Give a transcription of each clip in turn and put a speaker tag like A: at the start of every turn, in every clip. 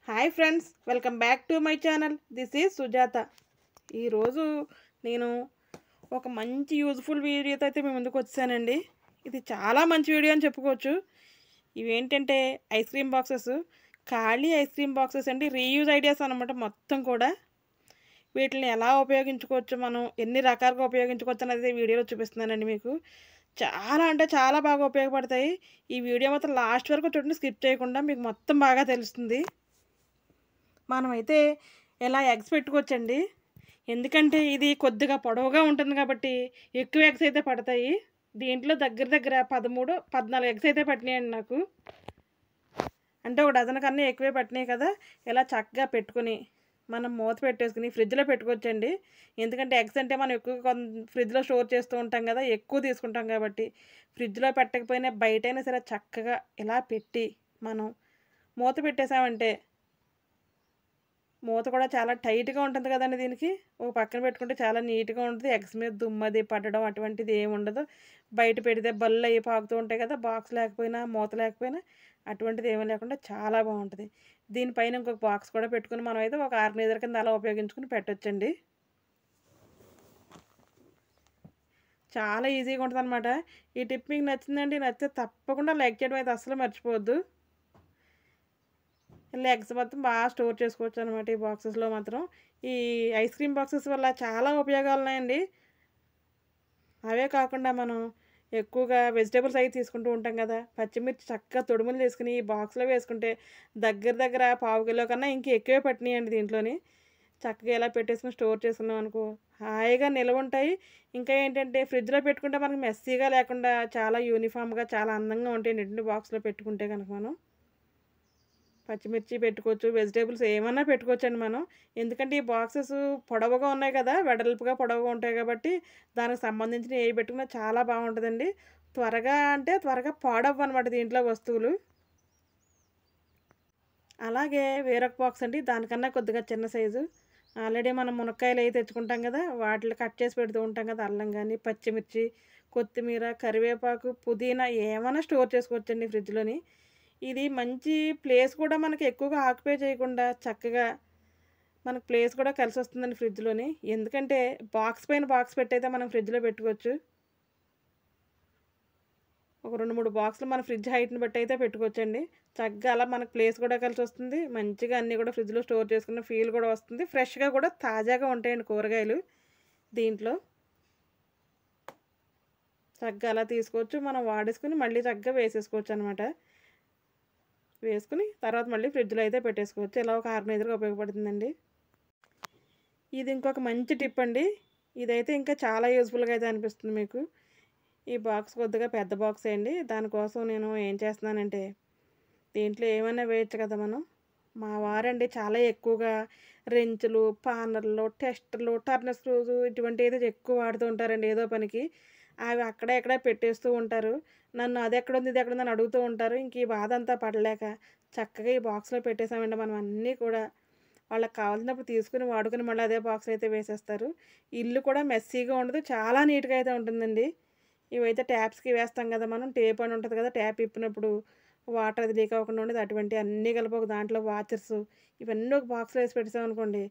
A: Hi friends, welcome back to my channel. This is Sujatha. ఈరోజు నేను ఒక మంచి యూజ్ఫుల్ వీడియోతో అయితే మీ ముందుకు వచ్చానండి. ఇది చాలా మంచి వీడియో అని చెప్పుకోవచ్చు. ఇవేంటంటే ఐస్ క్రీమ్ బాక్సెస్, ఖాళీ ఐస్ క్రీమ్ బాక్సెస్ అండి. రీయూజ్ ఐడియాస్ అనమాట మొత్తం కూడా. వీటిని ఎలా ఉపయోగించుకోవచ్చు, మనం ఎన్ని రకాలుగా ఉపయోగించుకోవచ్చు అనేది వీడియోలో చూపిస్తున్నానండి మీకు. చాలా అంటే చాలా బాగా ఉపయోగపడతాయి. ఈ వీడియో మాత్రం లాస్ట్ వరకు చూడండి, స్కిప్ చేయకుండా, మీకు మొత్తం బాగా తెలుస్తుంది. మనమైతే ఎలా ఎగ్స్ పెట్టుకోవచ్చండి. ఎందుకంటే ఇది కొద్దిగా పొడవుగా ఉంటుంది కాబట్టి ఎక్కువ ఎగ్స్ అయితే పడతాయి. దీంట్లో దగ్గర దగ్గర 13-14 ఎగ్స్ అయితే పట్టినాయండి నాకు. అంటే ఒక డజన్ కన్నా ఎక్కువే పట్టినాయి కదా. ఇలా చక్కగా పెట్టుకుని మనం మూత పెట్టేసుకుని ఫ్రిడ్జ్లో పెట్టుకోవచ్చండి. ఎందుకంటే ఎగ్స్ అంటే మనం ఎక్కువ ఫ్రిడ్జ్లో స్టోర్ చేస్తూ ఉంటాం కదా, ఎక్కువ తీసుకుంటాం కాబట్టి. ఫ్రిడ్జ్లో పెట్టకపోయినా బయటైనా సరే చక్కగా ఇలా పెట్టి మనం మూత పెట్టేసామంటే, మూత కూడా చాలా టైట్గా ఉంటుంది కదండి. దీనికి ఒక పక్కన పెట్టుకుంటే చాలా నీట్గా ఉంటుంది. ఎగ్స్ మీద దుమ్మది పడడం అటువంటిది ఏమి ఉండదు. బయట పెడితే బళ్ళు అయ్యి పాకుతూ ఉంటాయి కదా, బాక్స్ లేకపోయినా మూత లేకపోయినా అటువంటిది ఏమీ లేకుండా చాలా బాగుంటుంది. దీనిపైన ఇంకొక బాక్స్ కూడా పెట్టుకుని మనం అయితే ఒక ఆర్గనైజర్ కింద అలా ఉపయోగించుకుని పెట్టొచ్చండి. చాలా ఈజీగా ఉంటుంది అనమాట. ఈ టిప్ మీకు నచ్చిందండి. నచ్చితే తప్పకుండా లైక్ చేయడం అయితే అస్సలు మర్చిపోవద్దు. ఇలా ఎగ్స్ మొత్తం బాగా స్టోర్ చేసుకోవచ్చు అనమాట ఈ బాక్సెస్లో మాత్రం. ఈ ఐస్ క్రీమ్ బాక్సెస్ వల్ల చాలా ఉపయోగాలు ఉన్నాయండి. అవే కాకుండా మనం ఎక్కువగా వెజిటేబుల్స్ అవి తీసుకుంటూ ఉంటాం కదా. పచ్చిమిర్చి చక్కగా తొడుములు తీసుకుని ఈ బాక్స్లో వేసుకుంటే దగ్గర దగ్గర పావు కిలో కన్నా ఇంక ఎక్కువే పట్టినాయండి దీంట్లోని. చక్కగా ఇలా పెట్టేసుకుని స్టోర్ చేసుకున్నాం అనుకో, హాయిగా నిల్వ ఉంటాయి. ఇంకా ఏంటంటే ఫ్రిడ్జ్లో పెట్టుకుంటే మనకి మెస్సీగా లేకుండా చాలా యూనిఫామ్గా చాలా అందంగా ఉంటాయి నిండు బాక్స్లో పెట్టుకుంటే కనుక. మనం పచ్చిమిర్చి పెట్టుకోవచ్చు, వెజిటేబుల్స్ ఏమన్నా పెట్టుకోవచ్చండి మనం. ఎందుకంటే ఈ బాక్సెస్ పొడవుగా ఉన్నాయి కదా, వెడల్పుగా పొడవుగా ఉంటాయి కాబట్టి దానికి సంబంధించిన ఏవి పెట్టుకున్నా చాలా బాగుంటుందండి. త్వరగా పాడవ్వు అనమాట దీంట్లో వస్తువులు. అలాగే వేరొక బాక్స్ అండి, దానికన్నా కొద్దిగా చిన్న సైజు. ఆల్రెడీ మనం మునక్కాయలు అవి తెచ్చుకుంటాం కదా, వాటిని కట్ చేసి పెడుతూ ఉంటాం కదా. అల్లం కానీ, పచ్చిమిర్చి, కొత్తిమీర, కరివేపాకు, పుదీనా ఏమైనా స్టోర్ చేసుకోవచ్చండి ఫ్రిడ్జ్లోని. ఇది మంచి ప్లేస్ కూడా మనకి ఎక్కువగా ఆక్యుపై చేయకుండా చక్కగా మనకు ప్లేస్ కూడా కలిసి వస్తుందండి ఫ్రిడ్జ్లోని. ఎందుకంటే బాక్స్ పైన బాక్స్ పెట్టయితే మనం ఫ్రిడ్జ్లో పెట్టుకోవచ్చు. ఒక 2-3 బాక్సులు మన ఫ్రిడ్జ్ హైట్ని బట్టి అయితే పెట్టుకోవచ్చండి. చక్కగా అలా మనకు ప్లేస్ కూడా కలిసి వస్తుంది. మంచిగా అన్నీ కూడా ఫ్రిడ్జ్లో స్టోర్ చేసుకున్న ఫీల్ కూడా వస్తుంది. ఫ్రెష్గా కూడా తాజాగా ఉంటాయండి కూరగాయలు దీంట్లో. చక్కగా అలా తీసుకోవచ్చు, మనం వాడేసుకుని మళ్ళీ చక్కగా వేసేసుకోవచ్చు అనమాట. వేసుకుని తర్వాత మళ్ళీ ఫ్రిడ్జ్లో అయితే పెట్టేసుకోవచ్చు. ఇలా ఒక ఆర్గనైజర్గా ఉపయోగపడుతుందండి. ఇది ఇంకొక మంచి టిప్ అండి. ఇదైతే ఇంకా చాలా యూజ్ఫుల్గా అయితే అనిపిస్తుంది మీకు. ఈ బాక్స్ కొద్దిగా పెద్ద బాక్సే అండి. దానికోసం నేను ఏం చేస్తున్నానంటే, దీంట్లో ఏమైనా వేయచ్చు కదా మనం. మా వారండి చాలా ఎక్కువగా రెంచులు, పానర్లు, టెస్టర్లు, టర్నర్ స్క్రూస్ ఇటువంటివి అయితే ఎక్కువ వాడుతూ ఉంటారండి ఏదో పనికి. అవి అక్కడ ఎక్కడ పెట్టేస్తూ ఉంటారు. నన్ను అది ఎక్కడుంది ఇది ఎక్కడుందని అడుగుతూ ఉంటారు. ఇంక ఈ బాధ అంతా పడలేక చక్కగా ఈ బాక్స్లో పెట్టేసామండి మనం అన్నీ కూడా. వాళ్ళకి కావాల్సినప్పుడు తీసుకుని వాడుకుని మళ్ళీ అదే బాక్స్ అయితే వేసేస్తారు. ఇల్లు కూడా మెస్సీగా ఉండదు, చాలా నీట్గా అయితే ఉంటుందండి. ఇవైతే ట్యాప్స్కి వేస్తాం కదా మనం, టేప్ అని ఉంటుంది కదా, ట్యాప్ ఇప్పినప్పుడు వాటర్ అది లీక్ అవ్వకుండా ఉండేది. అటువంటి అన్నీ కలిపి ఒక దాంట్లో వాచర్స్ ఇవన్నీ ఒక బాక్స్లో వేసి పెట్టామనుకోండి,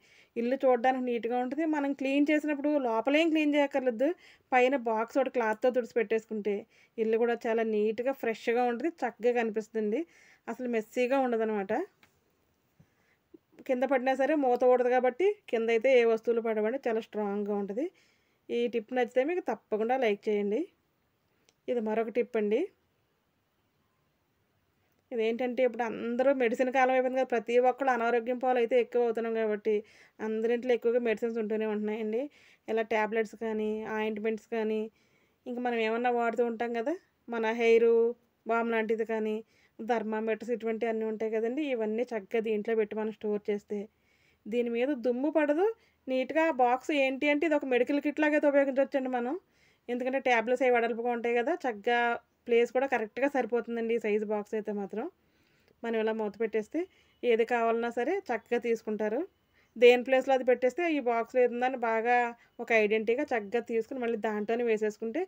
A: ఇల్లు చూడడానికి నీట్గా ఉంటుంది. మనం క్లీన్ చేసినప్పుడు లోపలేం క్లీన్ చేయక్కర్లేదు, పైన బాక్స్ ఒకటి క్లాత్తో తుడిచి పెట్టేసుకుంటే ఇల్లు కూడా చాలా నీట్గా ఫ్రెష్గా ఉంటుంది, చక్కగా కనిపిస్తుంది. అసలు మెస్సీగా ఉండదనమాట. కింద పడినా సరే మూత ఊడదు కాబట్టి కింద అయితే ఏ వస్తువులు పడవండి, చాలా స్ట్రాంగ్గా ఉంటుంది. ఈ టిప్ నచ్చితే మీకు తప్పకుండా లైక్ చేయండి. ఇది మరొక టిప్ అండి. ఇదేంటంటే ఇప్పుడు అందరూ మెడిసిన్ కాలం అయిపోయింది కదా, ప్రతి ఒక్కళ్ళు అనారోగ్యం పాలు అయితే ఎక్కువ అవుతున్నాం కాబట్టి అందరింట్లో ఎక్కువగా మెడిసిన్స్ ఉంటూనే ఉంటున్నాయండి. ఇలా ట్యాబ్లెట్స్ కానీ, ఆయింట్మెంట్స్ కానీ, ఇంక మనం ఏమన్నా వాడుతూ ఉంటాం కదా, మన హెయిర్ బామ్ లాంటిది కానీ, థర్మామీటర్స్ ఇటువంటివి అన్నీ ఉంటాయి కదండి. ఇవన్నీ చక్కగా దీంట్లో పెట్టి మనం స్టోర్ చేస్తే దీని మీద దుమ్ము పడదు. నీట్గా బాక్స్ ఏంటి అంటే ఇది ఒక మెడికల్ కిట్ లాగా అయితే ఉపయోగించవచ్చండి మనం. ఎందుకంటే ట్యాబ్లెట్స్ అవి వెడల్పుగా ఉంటాయి కదా, చక్కగా ప్లేస్ కూడా కరెక్ట్గా సరిపోతుందండి ఈ సైజు బాక్స్ అయితే మాత్రం. మనం ఇలా మూత పెట్టేస్తే ఏది కావాలన్నా సరే చక్కగా తీసుకుంటారు. దేని ప్లేస్లో అది పెట్టేస్తే ఈ బాక్స్లో ఏదుందని బాగా ఒక ఐడెంటిటీగా చక్కగా తీసుకుని మళ్ళీ దాంట్లోనే వేసేసుకుంటే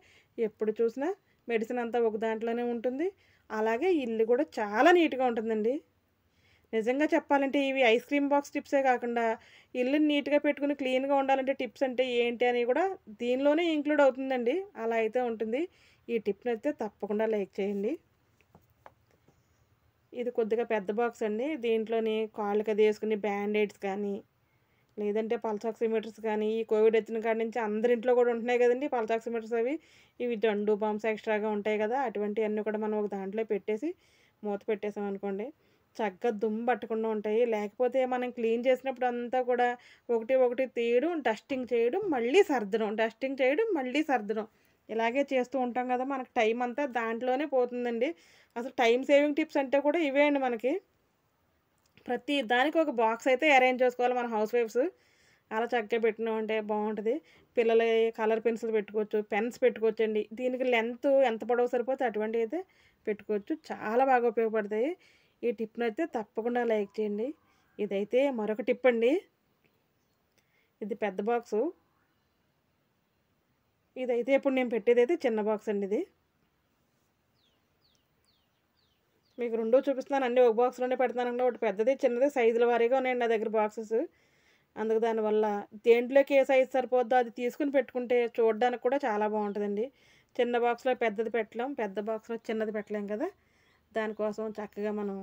A: ఎప్పుడు చూసినా మెడిసిన్ అంతా ఒక దాంట్లోనే ఉంటుంది. అలాగే ఇల్లు కూడా చాలా నీట్గా ఉంటుందండి. నిజంగా చెప్పాలంటే ఇవి ఐస్ క్రీమ్ బాక్స్ టిప్సే కాకుండా ఇల్లుని నీట్‌గా పెట్టుకొని క్లీన్‌గా ఉండాలంటే టిప్స్ అంటే ఏంటి అని కూడా దీనిలోనే ఇంక్లూడ్ అవుతుందండి. అలా అయితే ఉంటుంది. ఈ టిప్‌నైతే తప్పకుండా లైక్ చేయండి. ఇది కొద్దిగా పెద్ద బాక్స్ అండి. దీంట్లోని కాళ్ళకది యేసుకునే బ్యాండేడ్స్ కానీ, లేదంటే పల్స్ ఆక్సిమీటర్స్ కానీ, ఈ కోవిడ్ వచ్చిన కాడి నుంచి అందరి ఇంట్లో కూడా ఉంటున్నాయి కదండీ! పల్స్ ఆక్సిమీటర్స్ అవి. ఇవి జండు బాంబ్స్ ఎక్స్‌ట్రాగా ఉంటాయి కదా! అటువంటియన్నీ కూడా మనం ఒక దాంట్లో పెట్టేసి మూత పెట్టేసామనుకోండి, చక్కగా దుమ్ము పట్టకుండా ఉంటాయి. లేకపోతే మనం క్లీన్ చేసినప్పుడు అంతా కూడా ఒకటి ఒకటి తీయడం, డస్టింగ్ చేయడం, మళ్ళీ సర్దడం, డస్టింగ్ చేయడం, మళ్ళీ సర్దడం. ఇలాగే చేస్తూ ఉంటాం కదా! మనకు టైం అంతా దాంట్లోనే పోతుందండి. అసలు టైమ్ సేవింగ్ టిప్స్ అంటే కూడా ఇవే అండి మనకి. ప్రతి దానికి ఒక బాక్స్ అయితే అరేంజ్ చేసుకోవాలి మన హౌస్ వైఫ్స్. అలా చక్కగా పెట్టినామంటే బావుంటది. పిల్లలయి కలర్ పెన్సిల్ పెట్టుకోవచ్చు, పెన్స్ పెట్టుకోవచ్చండి. దీనికి లెంత్ ఎంత పొడవు సరిపోతే అటువంటివైతే పెట్టుకోవచ్చు. చాలా బాగా ఉపయోగపడతాయి. ఈ టిప్‌నైతే తప్పకుండా లైక్ చేయండి. ఇదైతే మరొక టిప్ అండి. ఇది పెద్ద బాక్సు. ఇదైతే ఇప్పుడు నేను పెట్టేదైతే చిన్న బాక్స్ అండి ఇది. మీకు 2 చూపిస్తున్నాను. అన్నీ ఒక బాక్స్‌లోనే పెడుతున్నానండి. ఒకటి పెద్దది, చిన్నది సైజుల వారీగా ఉన్నాయండి నా దగ్గర బాక్సెస్. అందుకు దానివల్ల దేంట్లోకి ఏ సైజ్ సరిపోద్దో అది తీసుకొని పెట్టుకుంటే చూడడానికి కూడా చాలా బావుంటదండి. చిన్న బాక్స్‌లో పెద్దది పెట్టలేం. పెద్ద బాక్స్‌లో చిన్నది పెట్టలేం కదా! దానికోసం చక్కగా మనం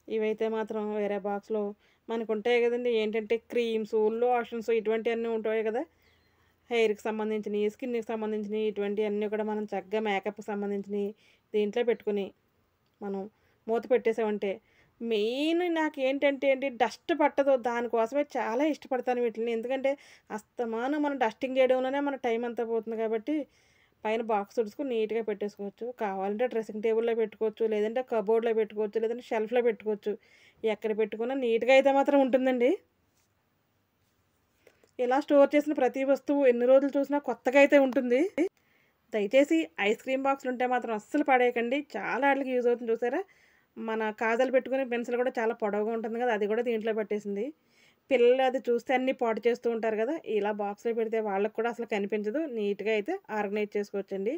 A: ఇవైతే మాత్రం వేరే బాక్స్‌లో మనకుంటాయి గదండీ! ఏంటంటే క్రీమ్సు, లోషన్స్ ఇటువంటియన్నీ ఉంటాయి గదా! హెయిర్‌కి సంబంధించినియి, స్కిన్‌కి సంబంధించినియి ఇటువంటియన్నీ కూడా మనం చక్కగా మేకప్‌కి సంబంధించినియి దీంట్లో పెట్టుకొని మనం మూత పెట్టేసామంటే మెయిన్ నాకేంటంటే అండి డస్ట్ పట్టదు. దానికోసమే చాలా ఇష్టపడతాను వీటిలిని. ఎందుకంటే అస్తమానం మనం డస్టింగ్ చేయడంలోనే మన టైం అంతా పోతుంది కాబట్టి పైన బాక్స్ తుడుచుకొని నీట్‌గా పెట్టేసుకోవచ్చు. కావాలంటే డ్రెస్సింగ్ టేబుల్‌లో పెట్టుకోవచ్చు. లేదంటే కబోర్డ్‌లో పెట్టుకోవచ్చు. లేదంటే షెల్ఫ్‌లో పెట్టుకోవచ్చు. ఎక్కడ పెట్టుకున్నా నీట్‌గా అయితే మాత్రం ఉంటుందండి. ఇలా స్టోర్ చేసిన ప్రతి వస్తువు ఎన్ని రోజులు చూసినా కొత్తగా అయితే ఉంటుంది. దయచేసి ఐస్ క్రీమ్ బాక్సులుంటే మాత్రం అస్సలు పడేయకండి. చాలా ఆటిలకి యూజ్ అవుతుంది చూసారా? మన కాజాలు పెట్టుకునే పెన్సిల్ కూడా చాలా పొడవుగా ఉంటుంది కదా! అది కూడా దీంట్లో పట్టేసింది. పిల్లలు అది చూస్తే అన్నీ పాడు చేస్తూ ఉంటారు కదా! ఇలా బాక్స్‌లో పెడితే వాళ్ళకి కూడా అసలు కనిపించదు. నీట్‌గా అయితే ఆర్గనైజ్ చేసుకోవచ్చండి.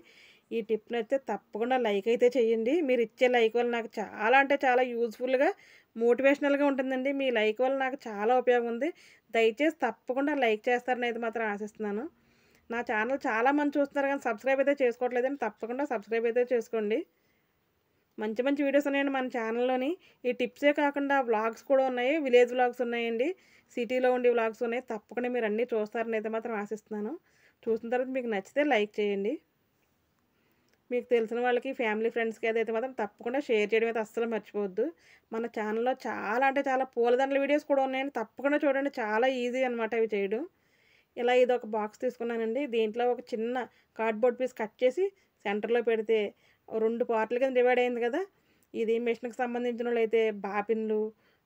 A: ఈ టిప్‌నైతే తప్పకుండా లైక్ అయితే చేయండి. మీరిచ్చే లైక్ వల్ల నాకు చాలా అంటే చాలా యూజ్‌ఫుల్‌గా, మోటివేషనల్‌గా ఉంటుందండి. మీ లైక్ వల్ల నాకు చాలా ఉపయోగం ఉంది. దయచేసి తప్పకుండా లైక్ చేస్తారని అయితే మాత్రం ఆశిస్తున్నాను. నా ఛానల్ చాలా మంది చూస్తున్నారు కానీ సబ్స్క్రైబ్ అయితే చేసుకోవట్లేదండి. తప్పకుండా సబ్స్క్రైబ్ అయితే చేసుకోండి. మంచి మంచి వీడియోస్ ఉన్నాయండి మన ఛానల్‌లోని. ఈ టిప్సే కాకుండా వ్లాగ్స్ కూడా ఉన్నాయి. విలేజ్ వ్లాగ్స్ ఉన్నాయండి. సిటీలో ఉండే వ్లాగ్స్ ఉన్నాయి. తప్పకుండా మీరన్నీ చూస్తారని అయితే మాత్రం ఆశిస్తున్నాను. చూసిన తర్వాత మీకు నచ్చితే లైక్ చేయండి. మీకు తెలిసిన వాళ్ళకి, ఫ్యామిలీ ఫ్రెండ్స్‌కి అదైతే మాత్రం తప్పకుండా షేర్ చేయడం అయితే అస్సలు మర్చిపోవద్దు. మన ఛానల్‌లో చాలా అంటే చాలా పూలదండల వీడియోస్ కూడా ఉన్నాయండి. తప్పకుండా చూడండి. చాలా ఈజీ అనమాట అవి చేయడం. ఇలా ఇదొక బాక్స్ తీసుకున్నానండి. దీంట్లో ఒక చిన్న కార్డ్‌బోర్డ్ పీస్ కట్ చేసి సెంటర్‌లో పెడితే 2 పార్ట్‌ల కింద డివైడ్ అయింది కదా! ఇది మిషన్‌కి సంబంధించినోళ్ళైతే బాపిన్‌లు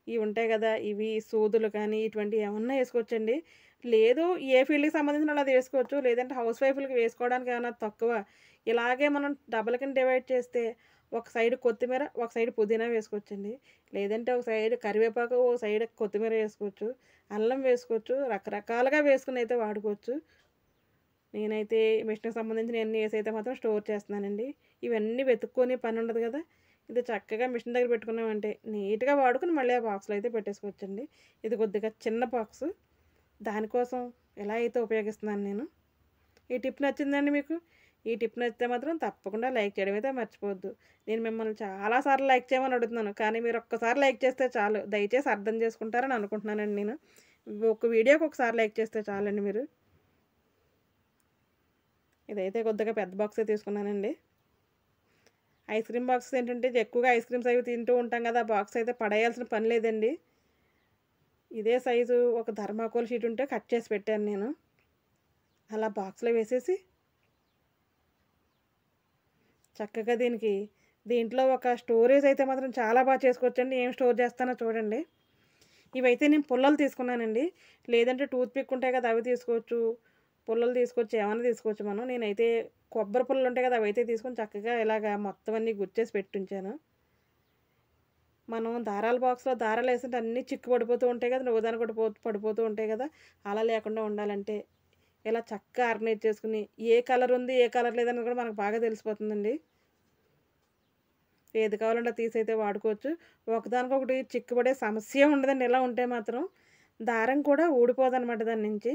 A: ఇవి ఉంటాయి కదా! ఇవి సూదులు కానీ ఇటువంటివి ఏమన్నా ఏసుకోవచ్చండి. లేదు ఏ ఫీల్డ్‌కి సంబంధించినోళ్ళు అది ఏసుకోవచ్చు. లేదంటే హౌస్ వైఫ్‌లకి వేసుకోవడానికి ఏమన్నా తక్కువ. ఇలాగే మనం డబల్ కింద డివైడ్ చేస్తే ఒక సైడ్ కొత్తిమీర, ఒక సైడ్ పుదీనా వేసుకోవచ్చండి. లేదంటే ఒక సైడ్ కరివేపాకు, ఒక సైడ్ కొత్తిమీర ఏసుకోవచ్చు. అల్లం వేసుకోవచ్చు. రకరకాలుగా వేసుకొనైతే వాడుకోవచ్చు. నేనైతే మిషన్‌కి సంబంధించినయన్నీ ఏసైతే మాత్రం స్టోర్ చేస్తున్నానండి. ఇవన్నీ వెతుక్కొని పనుండదు గదా! ఇది చక్కగా మిషన్ దగ్గర పెట్టుకున్నామంటే నీట్‌గా వాడుకొని మళ్ళీ ఆ బాక్స్‌లో అయితే పెట్టేసుకోవచ్చండి. ఇది కొద్దిగా చిన్న బాక్సు. దానికోసం ఎలా అయితే ఉపయోగిస్తున్నాను నేను. ఈ టిప్ నచ్చిందండి మీకు? ఈ టిప్ నచ్చితే మాత్రం తప్పకుండా లైక్ చేయడం అయితే మర్చిపోవద్దు. నేను మిమ్మల్ని చాలా సార్లు లైక్ చేయమని అడుగుతున్నాను. కానీ మీరు ఒక్కసారి లైక్ చేస్తే చాలు. దయచేసి అర్థం చేసుకుంటారని అనుకుంటున్నానండి నేను. ఒక వీడియోకి ఒకసారి లైక్ చేస్తే చాలండి మీరు. ఇదైతే కొద్దిగా పెద్ద బాక్సే తీసుకున్నానండి. ఐస్ క్రీమ్ బాక్సెస్ ఏంటంటే ఎక్కువగా ఐస్ క్రీమ్స్ అవి తింటూ ఉంటాం కదా! ఆ బాక్స్ అయితే పడేయాల్సిన పని లేదండి. ఇదే సైజు ఒక థర్మాకోల్ షీట్ ఉంటే కట్ చేసి పెట్టాను నేను. అలా బాక్స్‌లో వేసేసి చక్కగా దీంట్లో ఒక స్టోరేజ్ అయితే మాత్రం చాలా చేసుకోవచ్చండి. ఏం స్టోర్ చేస్తానో చూడండి. ఇవైతే నేను పుల్లలు తీసుకున్నానండి. లేదంటే టూత్ పిక్ ఉంటాయి కదా! అవి తీసుకోవచ్చు. పుల్లలు తీసుకోవచ్చు. ఏమన్నా తీసుకోవచ్చు మనం. నేనైతే కొబ్బరి పుల్లలు ఉంటాయి కదా! అవైతే తీసుకొని చక్కగా ఇలాగా మొత్తం అన్నీ గుచ్చేసి పెట్టుంచాను. మనం దారాల బాక్స్‌లో దారాలేస్తుంటే అన్నీ చిక్కు పడిపోతూ ఉంటాయి కదా! ఒకదానికొకటి పడిపోతూ ఉంటాయి కదా! అలా లేకుండా ఉండాలంటే ఇలా చక్కగా ఆర్గనైజ్ చేసుకొని ఏ కలర్ ఉంది, ఏ కలర్ లేదని కూడా మనకు బాగా తెలిసిపోతుందండి. ఏది కావాలంటే అది తీసైతే వాడుకోవచ్చు. ఒకదానికొకటి చిక్కుపడే సమస్యే ఉండదండి ఇలా ఉంటే మాత్రం. దారం కూడా ఊడిపోదనమాట దాని నుంచి.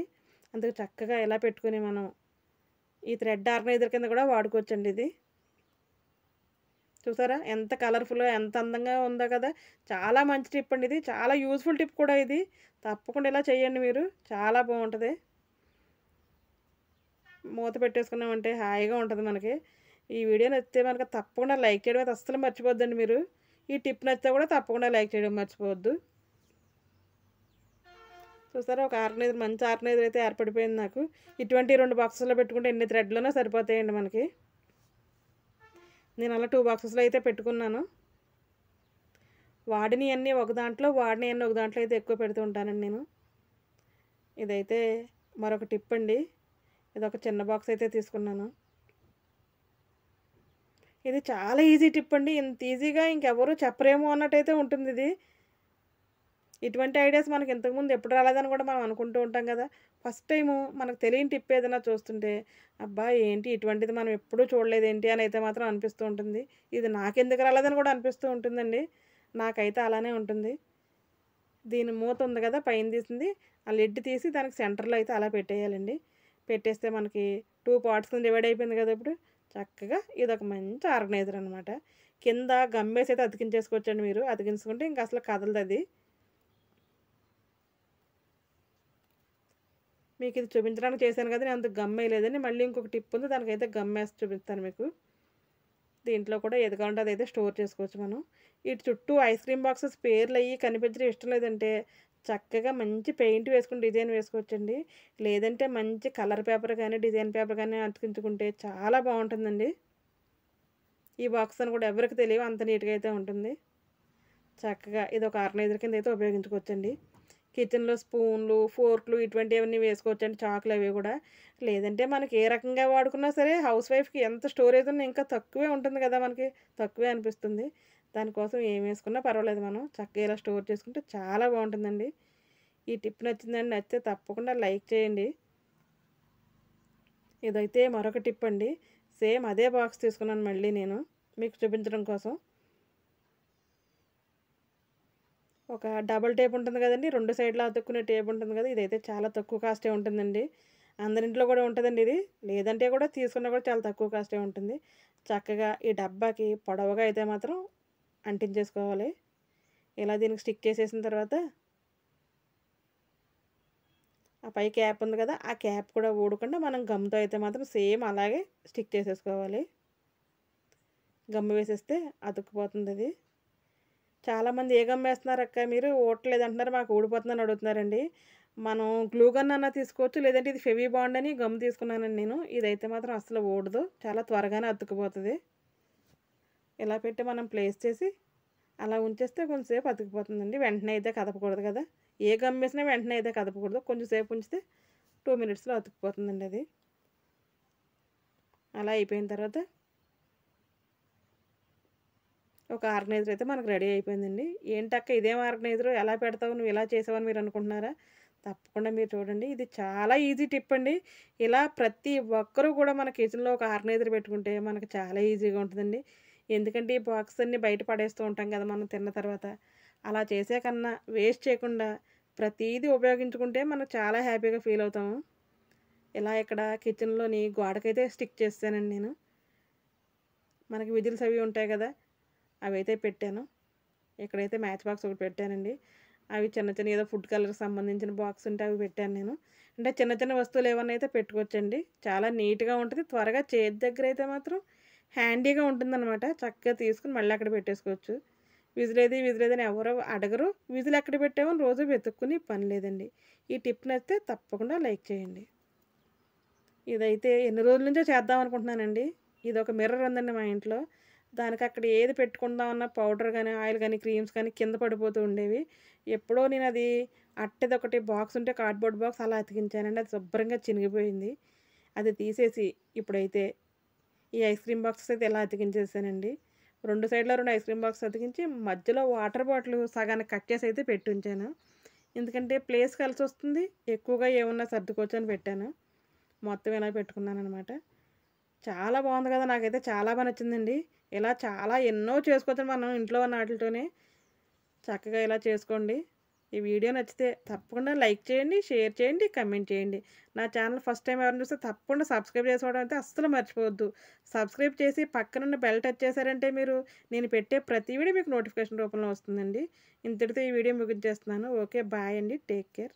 A: అందుకు చక్కగా ఇలా పెట్టుకొని మనం ఈ థ్రెడ్ ఆర్గనైజర్ కింద కూడా వాడుకోవచ్చండి ఇది. చూసారా ఎంత కలర్‌ఫుల్‌గా ఎంత అందంగా ఉందో కదా! చాలా మంచి టిప్ అండి ఇది. చాలా యూజ్‌ఫుల్ టిప్ కూడా ఇది. తప్పకుండా ఇలా చేయండి మీరు. చాలా బావుంటది. మూత పెట్టేసుకున్నామంటే హాయిగా ఉంటది మనకి. ఈ వీడియో నచ్చితే మనకు తప్పకుండా లైక్ చేయడం అయితే అస్సలు మర్చిపోవద్దండి మీరు. ఈ టిప్ నచ్చితే కూడా తప్పకుండా లైక్ చేయడం మర్చిపోవద్దు. చూసారా ఒక ఆర్గనైజర్ మంచి ఆర్గనైజర్ అయితే ఏర్పడిపోయింది నాకు. ఇటువంటి 2 బాక్సుల్లో పెట్టుకుంటే ఎన్ని థ్రెడ్‌లున్నా సరిపోతాయండి మనకి. నేను అలా 2 బాక్సెస్‌లో అయితే పెట్టుకున్నాను. వాడినయన్నీ ఒక దాంట్లో, వాడినయన్నీ ఒక దాంట్లో అయితే ఎక్కువ పెడుతూ ఉంటానండి నేను. ఇదైతే మరొక టిప్ అండి. ఇదొక చిన్న బాక్స్ అయితే తీసుకున్నాను. ఇది చాలా ఈజీ టిప్ అండి. ఇంత ఈజీగా ఇంకెవరు చెప్పరేమో అన్నట్టయితే ఉంటుందిది. ఇటువంటి ఐడియాస్ మనకి ఇంతకుముందు ఎప్పుడు రాలేదని కూడా మనం అనుకుంటూ ఉంటాం కదా! ఫస్ట్ టైము మనకు తెలియని టిప్ ఏదైనా చూస్తుంటే, అబ్బా! ఏంటి ఇటువంటిది మనం ఎప్పుడూ చూడలేదేంటి అని అయితే మాత్రం అనిపిస్తూ ఉంటుంది. ఇది నాకెందుకు రాలేదని కూడా అనిపిస్తూ ఉంటుందండి. నాకైతే అలానే ఉంటుంది. దీని మూత ఉంది కదా! పైన తీసింది. ఆ లిడ్ తీసి దానికి సెంటర్‌లో అయితే అలా పెట్టేయాలండి. పెట్టేస్తే మనకి 2 పార్ట్స్ కింద డివైడ్ అయిపోయింది కదా! ఇప్పుడు. చక్కగా ఇదొక మంచి ఆర్గనైజర్ అనమాట. కింద గమ్మేసి అయితే అతికించేసుకోవచ్చండి మీరు. అతికించుకుంటే ఇంక అసలు కదలదది. మీకిది చూపించడానికి చేశాను కదా! నేను అందుకు గమ్మేయలేదండి. మళ్ళీ ఇంకొక టిప్ ఉంది. దానికైతే గమ్మేసి చూపిస్తాను మీకు. దీంట్లో కూడా ఏది కావాలంటే అదైతే స్టోర్ చేసుకోవచ్చు మనం. ఇటు చుట్టూ ఐస్ క్రీమ్ బాక్సెస్ పేర్లయ్యి కనిపించడం ఇష్టం లేదంటే, చక్కగా మంచి పెయింట్ వేసుకొని డిజైన్ వేసుకోవచ్చండి. లేదంటే మంచి కలర్ పేపర్ గానీ, డిజైన్ పేపర్ గానీ అతికించుకుంటే చాలా బావుంటుందండి. ఈ బాక్స్ అని కూడా ఎవరికీ తెలియవు అంత నీట్‌గా అయితే ఉంటుంది. చక్కగా ఇదొక ఆర్గనైజర్ కింద అయితే ఉపయోగించుకోవచ్చండి. కిచెన్‌లో స్పూన్లు, ఫోర్క్‌లు ఇటువంటివన్నీ వేసుకోవచ్చండి చాకులవి గూడా. లేదంటే మనకి ఏ రకంగా వాడుకున్నా సరే హౌస్ వైఫ్‌కి ఎంత స్టోరేజ్ ఉన్నా ఇంకా తక్కువే ఉంటుంది గదా! మనకి. తక్కువే అనిపిస్తుంది. దానికోసం ఏం వేసుకున్నా పర్వాలేదు మనం. చక్కగా ఇలా స్టోర్ చేసుకుంటే చాలా బావుంటుందండి. ఈ టిప్ నచ్చిందండి. నచ్చితే తప్పకుండా లైక్ చేయండి. ఇదైతే మరొక టిప్ అండి. సేమ్ అదే బాక్స్ తీసుకున్నాను మళ్ళీ నేను మీకు చూపించడం కోసం. ఒక డబుల్ టేప్ ఉంటుంది కదండీ! 2 సైడ్‌లా అతుక్కునే టేప్ ఉంటుంది కదా! ఇదైతే చాలా తక్కువ కాస్టే ఉంటుందండి. అందరింట్లో కూడా ఉంటదండి ఇది. లేదంటే కూడా తీసుకున్నా కూడా చాలా తక్కువ కాస్టే ఉంటుంది. చక్కగా ఈ డబ్బాకి పొడవుగా అయితే మాత్రం అంటించేసుకోవాలి. ఇలా దీనికి స్టిక్ చేసేసిన తర్వాత ఆ పై క్యాప్ ఉంది కదా! ఆ క్యాప్ కూడా ఊడకుండా మనం గమ్‌తో అయితే మాత్రం సేమ్ అలాగే స్టిక్ చేసేసుకోవాలి. గమ్ వేసేస్తే అతుక్కుపోతుందది. చాలామంది ఏ గమ్ ఏస్తున్నారక్క మీరు ఊడట్లేదంటున్నారు, మాకు ఊడిపోతుందని అడుగుతున్నారండి. మనం గ్లూ గన్ అన్నా తీసుకోవచ్చు. లేదంటే ఇది ఫెవి బాండ్ అని గమ్ తీసుకున్నానండి నేను. ఇదైతే మాత్రం అస్సలు ఊడదు. చాలా త్వరగానే అతుక్కుపోతది. ఇలా పెట్టి మనం ప్లేస్ చేసి అలా ఉంచేస్తే కొంచెంసేపు అతుక్కుపోతుందండి. వెంటనే అయితే కదపకూడదు కదా! ఏ గమ్ ఏసినా వెంటనే అయితే కదపకూడదు. కొంచెం సేపు ఉంచితే 2 మినిట్స్‌లో అతుక్కుపోతుందండి అది. అలా అయిపోయిన తర్వాత ఒక ఆర్గనైజర్ అయితే మనకు రెడీ అయిపోయిందండి. ఏంటక్క ఇదేం ఆర్గనైజరు ఎలా పెడతావు? నువ్వు ఇలా చేసావని మీరు అనుకుంటున్నారా? తప్పకుండా మీరు చూడండి. ఇది చాలా ఈజీ టిప్ అండి. ఇలా ప్రతి ఒక్కరు కూడా మన కిచెన్‌లో ఒక ఆర్గనైజర్ పెట్టుకుంటే మనకు చాలా ఈజీగా ఉంటదండి. ఎందుకంటే ఈ బాక్స్ అన్నీ బయట పడేస్తూ ఉంటాం కదా! మనం తిన్న తర్వాత. అలా చేసే కన్నా వేస్ట్ చేయకుండా ప్రతీదీ ఉపయోగించుకుంటే మనం చాలా హ్యాపీగా ఫీల్ అవుతాము. ఇలా ఇక్కడ కిచెన్‌లోని గోడకైతే స్టిక్ చేసేసానండి నేను. మనకి విజిల్స్ అవి ఉంటాయి కదా! అవైతే పెట్టాను. ఇక్కడైతే మ్యాచ్ బాక్స్ ఒకటి పెట్టానండి. అవి చిన్న చిన్న ఏదో ఫుడ్ కలర్‌కి సంబంధించిన బాక్స్ ఉంటే అవి పెట్టాను నేను. అంటే చిన్న చిన్న వస్తువులు ఏమన్నా అయితే పెట్టుకోవచ్చండి. చాలా నీట్‌గా ఉంటది. త్వరగా చేతి దగ్గర అయితే మాత్రం హ్యాండీగా ఉంటుందనమాట. చక్కగా తీసుకొని మళ్ళీ అక్కడ పెట్టేసుకోవచ్చు. విజిలేది అని ఎవరు అడగరు. విజిల్ ఎక్కడ పెట్టామని రోజు వెతుక్కునే పని లేదండి. ఈ టిప్ నచ్చితే తప్పకుండా లైక్ చేయండి. ఇదైతే ఎన్ని రోజుల నుంచో చేద్దాం అనుకుంటున్నానండి. ఇదొక మిర్రర్ ఉందండి మా ఇంట్లో. దానికి అక్కడ ఏది పెట్టుకుందామన్నా పౌడర్ గానీ, ఆయిల్ గానీ, క్రీమ్స్ కానీ కింద పడిపోతూ ఉండేవి. ఎప్పుడో నేనది అట్టెదొకటి బాక్స్ ఉంటే కార్డ్‌బోర్డ్ బాక్స్ అలా అతికించానండి. అది శుభ్రంగా చినిగిపోయింది. అది తీసేసి ఇప్పుడైతే ఈ ఐస్ క్రీమ్ బాక్సెస్ అయితే ఇలా అతికించేసానండి. 2 సైడ్‌లా 2 ఐస్ క్రీమ్ బాక్స్ అతికించి మధ్యలో వాటర్ బాటిల్ సగానికి కట్ చేసి అయితే పెట్టుంచాను. ఎందుకంటే ప్లేస్ కలిసొస్తుంది. ఎక్కువగా ఏమన్నా సర్దుకోవచ్చని పెట్టాను. మొత్తం ఇలా పెట్టుకున్నాననమాట. చాలా బాగుంది కదా! నాకైతే చాలా బా నచ్చిందండి. ఇలా చాలా ఎన్నో చేసుకోవచ్చు మనం ఇంట్లో ఉన్న వాటితోనే. చక్కగా ఇలా చేసుకోండి. ఈ వీడియో నచ్చితే తప్పకుండా లైక్ చేయండి, షేర్ చేయండి, కమెంట్ చేయండి. నా ఛానల్ ఫస్ట్ టైం ఎవరైనా చూస్తే తప్పకుండా సబ్స్క్రైబ్ చేసుకోవడం అయితే అస్సలు మర్చిపోవద్దు. సబ్స్క్రైబ్ చేసి పక్కనున్న బెల్ టచ్ చేశారంటే మీరు నేను పెట్టే ప్రతి వీడియో మీకు నోటిఫికేషన్ రూపంలో వస్తుందండి. ఇంతటితో ఈ వీడియో ముగించేస్తున్నాను. ఓకే, బాయ్ అండి. Take care.